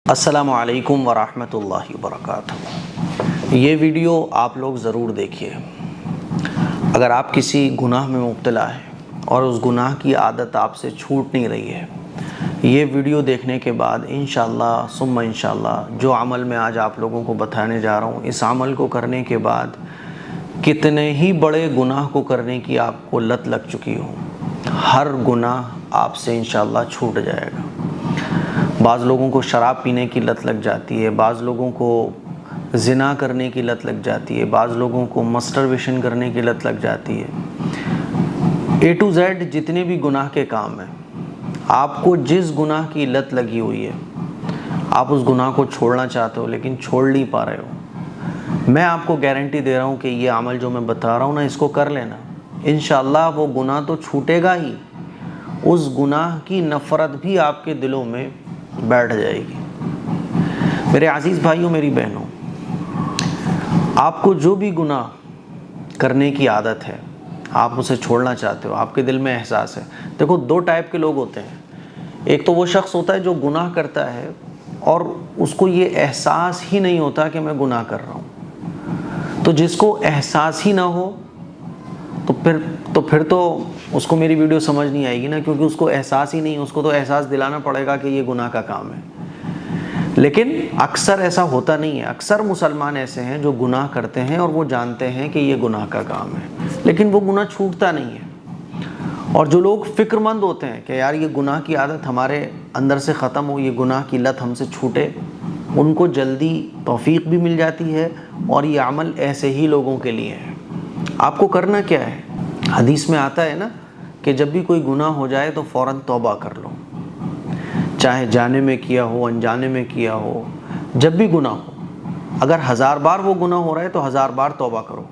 السلام علیکم ورحمۃ اللہ وبرکاتہ۔ یہ ویڈیو آپ لوگ ضرور دیکھیے۔ اگر آپ کسی گناہ میں مبتلا ہیں اور اس گناہ کی عادت آپ سے چھوٹ نہیں رہی ہے، یہ ویڈیو دیکھنے کے بعد انشاءاللہ ثم انشاءاللہ جو عمل میں آج آپ لوگوں کو بتانے جا رہا ہوں، اس عمل کو کرنے کے بعد کتنے ہی بڑے گناہ کو کرنے کی آپ کو لت لگ چکی ہو، ہر گناہ آپ سے انشاءاللہ چھوٹ جائے گا۔ بعض لوگوں کو شراب پینے کی لت لگ جاتی ہے، بعض لوگوں کو زنا کرنے کی لت لگ جاتی ہے، بعض لوگوں کو مسٹربیشن کرنے کی لت لگ جاتی ہے۔ A to Z جتنے بھی گناہ کے کام ہیں، آپ کو جس گناہ کی لت لگی ہوئی ہے، آپ اس گناہ کو چھوڑنا چاہتے ہو لیکن چھوڑ نہیں پا رہے ہو، میں آپ کو گارنٹی دے رہا ہوں کہ یہ عمل جو میں بتا رہا ہوں نا، اس کو کر لینا، انشاءاللہ وہ گناہ تو چھوٹے گا ہی، اس گناہ کی نفرت بھی آپ کے دلوں میں بیٹھ جائے گی۔ میرے عزیز بھائیوں، میری بہنوں، آپ کو جو بھی گناہ کرنے کی عادت ہے، آپ اسے چھوڑنا چاہتے ہو، آپ کے دل میں احساس ہے۔ دیکھو، دو ٹائپ کے لوگ ہوتے ہیں۔ ایک تو وہ شخص ہوتا ہے جو گناہ کرتا ہے اور اس کو یہ احساس ہی نہیں ہوتا کہ میں گناہ کر رہا ہوں۔ تو جس کو احساس ہی نہ ہو تو پھر تو اس کو میری ویڈیو سمجھ نہیں آئے گی نا، کیونکہ اس کو احساس ہی نہیں، اس کو تو احساس دلانا پڑے گا کہ یہ گناہ کا کام ہے۔ لیکن اکثر ایسا ہوتا نہیں ہے۔ اکثر مسلمان ایسے ہیں جو گناہ کرتے ہیں اور وہ جانتے ہیں کہ یہ گناہ کا کام ہے، لیکن وہ گناہ چھوٹتا نہیں ہے۔ اور جو لوگ فکر مند ہوتے ہیں کہ یار یہ گناہ کی عادت ہمارے اندر سے ختم ہو، یہ گناہ کی لت ہم سے چھوٹے، ان کو جلدی توفیق بھی مل جاتی ہے، اور یہ عمل ایسے ہی لوگوں کے لیے ہے۔ آپ کو کرنا کیا ہے؟ حدیث میں آتا ہے نا کہ جب بھی کوئی گناہ ہو جائے تو فوراً توبہ کر لو، چاہے جانے میں کیا ہو، انجانے میں کیا ہو، جب بھی گناہ ہو، اگر 1000 بار وہ گناہ ہو رہا ہے تو 1000 بار توبہ کرو۔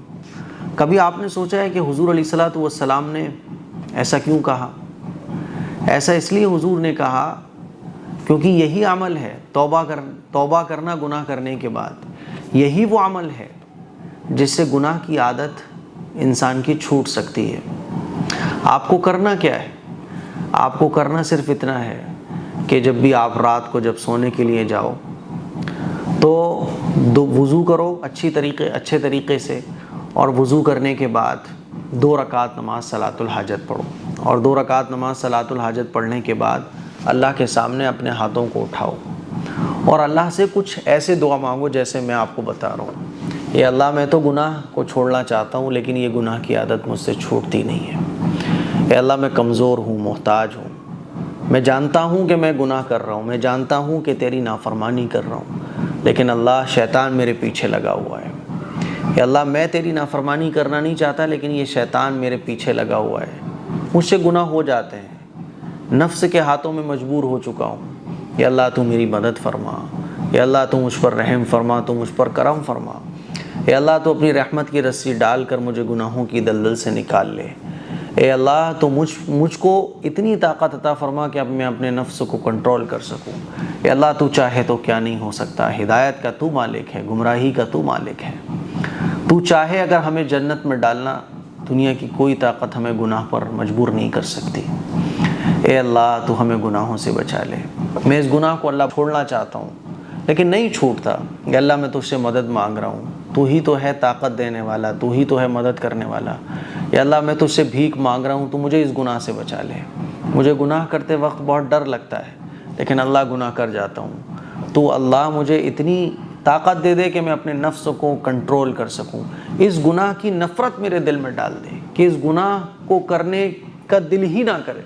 کبھی آپ نے سوچا ہے کہ حضور علیہ الصلوۃ والسلام نے ایسا کیوں کہا؟ ایسا اس لیے حضور نے کہا کیونکہ یہی عمل ہے، توبہ کرنا گناہ کرنے کے بعد، یہی وہ عمل ہے جس سے گناہ کی عادت انسان کی چھوٹ سکتی ہے۔ آپ کو کرنا کیا ہے؟ آپ کو کرنا صرف اتنا ہے کہ جب بھی آپ رات کو جب سونے کے لیے جاؤ تو وضو کرو اچھے طریقے سے، اور وضو کرنے کے بعد 2 رکعت نماز صلاۃ الحاجت پڑھو، اور 2 رکعت نماز صلاۃ الحاجت پڑھنے کے بعد اللہ کے سامنے اپنے ہاتھوں کو اٹھاؤ اور اللہ سے کچھ ایسے دعا مانگو جیسے میں آپ کو بتا رہا ہوں۔ اے اللہ، میں تو گناہ کو چھوڑنا چاہتا ہوں لیکن یہ گناہ کی عادت مجھ سے چھوٹتی نہیں ہے۔ اے اللہ، میں کمزور ہوں، محتاج ہوں، میں جانتا ہوں کہ میں گناہ کر رہا ہوں، میں جانتا ہوں کہ تیری نافرمانی کر رہا ہوں، لیکن اللہ، شیطان میرے پیچھے لگا ہوا ہے۔ اے اللہ، میں تیری نافرمانی کرنا نہیں چاہتا لیکن یہ شیطان میرے پیچھے لگا ہوا ہے، مجھ سے گناہ ہو جاتے ہیں، نفس کے ہاتھوں میں مجبور ہو چکا ہوں۔ اے اللہ، تو میری مدد فرما، اے اللہ تو مجھ پر رحم فرما، تو مجھ پر کرم فرما، اے اللہ تو اپنی رحمت کی رسی ڈال کر مجھے گناہوں کی دلدل سے نکال لے۔ اے اللہ تو مجھ کو اتنی طاقت عطا فرما کہ اب میں اپنے نفس کو کنٹرول کر سکوں۔ اے اللہ، تو چاہے تو کیا نہیں ہو سکتا، ہدایت کا تو مالک ہے، گمراہی کا تو مالک ہے۔ تو چاہے اگر ہمیں جنت میں ڈالنا، دنیا کی کوئی طاقت ہمیں گناہ پر مجبور نہیں کر سکتی۔ اے اللہ، تو ہمیں گناہوں سے بچا لے۔ میں اس گناہ کو اللہ چھوڑنا چاہتا ہوں لیکن نہیں چھوٹتا۔ اے اللہ، میں تجھ سے مدد مانگ رہا ہوں، تو ہی تو ہے طاقت دینے والا، تو ہی تو ہے مدد کرنے والا۔ یا اللہ، میں تجھ سے بھیک مانگ رہا ہوں، تو مجھے اس گناہ سے بچا لے۔ مجھے گناہ کرتے وقت بہت ڈر لگتا ہے لیکن اللہ گناہ کر جاتا ہوں، تو اللہ مجھے اتنی طاقت دے دے کہ میں اپنے نفس کو کنٹرول کر سکوں، اس گناہ کی نفرت میرے دل میں ڈال دے کہ اس گناہ کو کرنے کا دل ہی نہ کرے۔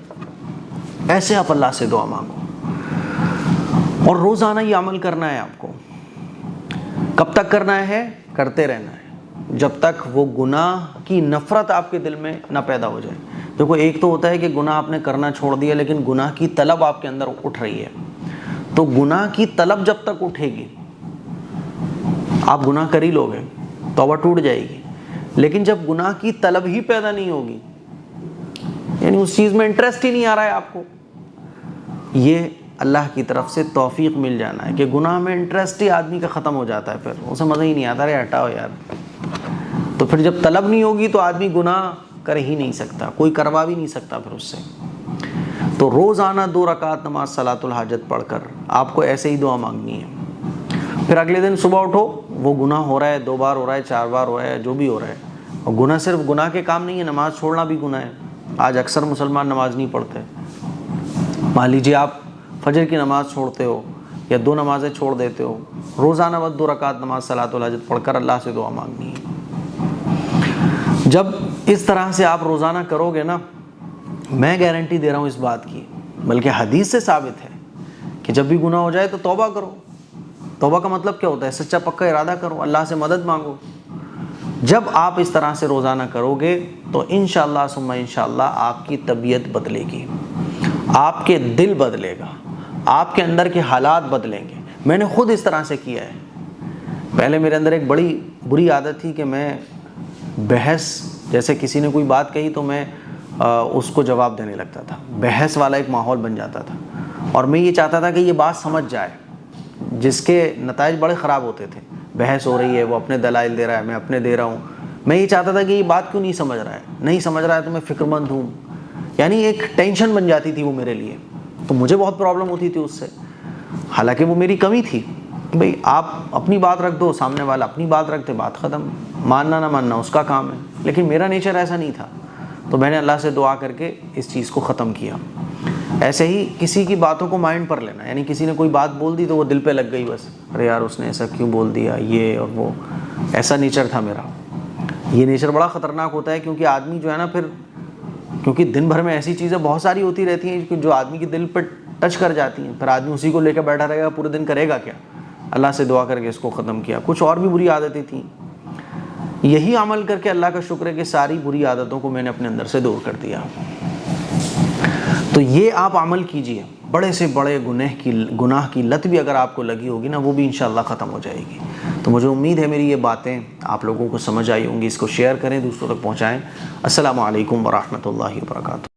ایسے آپ اللہ سے دعا مانگو، اور روزانہ یہ عمل کرنا ہے آپ کو۔ کب تک کرنا ہے؟ کرتے رہنا ہے جب تک وہ گناہ کی نفرت آپ کے دل میں نہ پیدا ہو جائے۔ دیکھو، ایک تو ہوتا ہے کہ گناہ آپ نے کرنا چھوڑ دیا لیکن گناہ کی طلب آپ کے اندر اٹھ رہی ہے، تو گناہ کی طلب جب تک اٹھے گی آپ گناہ کر ہی لوگے، توبہ ٹوٹ جائے گی۔ لیکن جب گناہ کی طلب ہی پیدا نہیں ہوگی، یعنی اس چیز میں انٹرسٹ ہی نہیں آ رہا ہے آپ کو، یہ اللہ کی طرف سے توفیق مل جانا ہے کہ گناہ میں انٹرسٹ ہی آدمی کا ختم ہو جاتا ہے، پھر اسے مزہ ہی نہیں آتا، رے ہٹاؤ یار۔ تو پھر جب طلب نہیں ہوگی تو آدمی گناہ کر ہی نہیں سکتا، کوئی کروا بھی نہیں سکتا پھر اس سے۔ تو روزانہ 2 رکعت نماز صلاۃ الحاجت پڑھ کر آپ کو ایسے ہی دعا مانگنی ہے۔ پھر اگلے دن صبح اٹھو، وہ گناہ ہو رہا ہے 2 بار ہو رہا ہے 4 بار ہو رہا ہے جو بھی ہو رہا ہے، اور گناہ صرف گناہ کے کام نہیں ہے، نماز چھوڑنا بھی گناہ ہے۔ آج اکثر مسلمان نماز نہیں پڑھتے۔ مان لیجیے آپ فجر کی نماز چھوڑتے ہو یا 2 نمازیں چھوڑ دیتے ہو، روزانہ بس 2 رکعت نماز صلاۃ الحاجت پڑھ کر اللہ سے دعا مانگنی ہے۔ جب اس طرح سے آپ روزانہ کرو گے نا، میں گارنٹی دے رہا ہوں اس بات کی، بلکہ حدیث سے ثابت ہے کہ جب بھی گناہ ہو جائے تو توبہ کرو۔ توبہ کا مطلب کیا ہوتا ہے؟ سچا پکا ارادہ کرو، اللہ سے مدد مانگو۔ جب آپ اس طرح سے روزانہ کرو گے تو انشاءاللہ ثم انشاءاللہ آپ کی طبیعت بدلے گی، آپ کے دل بدلے گا، آپ کے اندر کے حالات بدلیں گے۔ میں نے خود اس طرح سے کیا ہے۔ پہلے میرے اندر ایک بڑی بری عادت تھی کہ میں بحث، جیسے کسی نے کوئی بات کہی تو میں اس کو جواب دینے لگتا تھا، بحث والا ایک ماحول بن جاتا تھا، اور میں یہ چاہتا تھا کہ یہ بات سمجھ جائے، جس کے نتائج بڑے خراب ہوتے تھے۔ بحث ہو رہی ہے، وہ اپنے دلائل دے رہا ہے، میں اپنے دے رہا ہوں، میں یہ چاہتا تھا کہ یہ بات کیوں نہیں سمجھ رہا ہے، نہیں سمجھ رہا ہے تو میں فکر مند ہوں، یعنی ایک ٹینشن بن جاتی تھی وہ میرے لیے، تو مجھے بہت پرابلم ہوتی تھی اس سے۔ حالانکہ وہ میری کمی تھی، بھئی آپ اپنی بات رکھ دو، سامنے والا اپنی بات رکھ دے، بات ختم، ماننا نہ ماننا اس کا کام ہے، لیکن میرا نیچر ایسا نہیں تھا۔ تو میں نے اللہ سے دعا کر کے اس چیز کو ختم کیا۔ ایسے ہی کسی کی باتوں کو مائنڈ پر لینا، یعنی کسی نے کوئی بات بول دی تو وہ دل پہ لگ گئی، بس ارے یار اس نے ایسا کیوں بول دیا، یہ اور وہ، ایسا نیچر تھا میرا۔ یہ نیچر بڑا خطرناک ہوتا ہے، کیونکہ آدمی جو ہے نا پھر، کیونکہ دن بھر میں ایسی چیزیں بہت ساری ہوتی رہتی ہیں جو آدمی کے دل پہ ٹچ کر جاتی ہیں، پھر آدمی اسی کو لے کے بیٹھا رہے گا، پورے دن کرے گا کیا؟ اللہ سے دعا کر کے اس کو ختم کیا۔ کچھ اور بھی بری عادتیں تھیں، یہی عمل کر کے اللہ کا شکر ہے کہ ساری بری عادتوں کو میں نے اپنے اندر سے دور کر دیا۔ تو یہ آپ عمل کیجئے، بڑے سے بڑے گناہ کی لت بھی اگر آپ کو لگی ہوگی نا، وہ بھی انشاءاللہ ختم ہو جائے گی۔ تو مجھے امید ہے میری یہ باتیں آپ لوگوں کو سمجھ آئی ہوں گی، اس کو شیئر کریں، دوسروں تک پہنچائیں۔ السلام علیکم ورحمۃ اللہ وبرکاتہ۔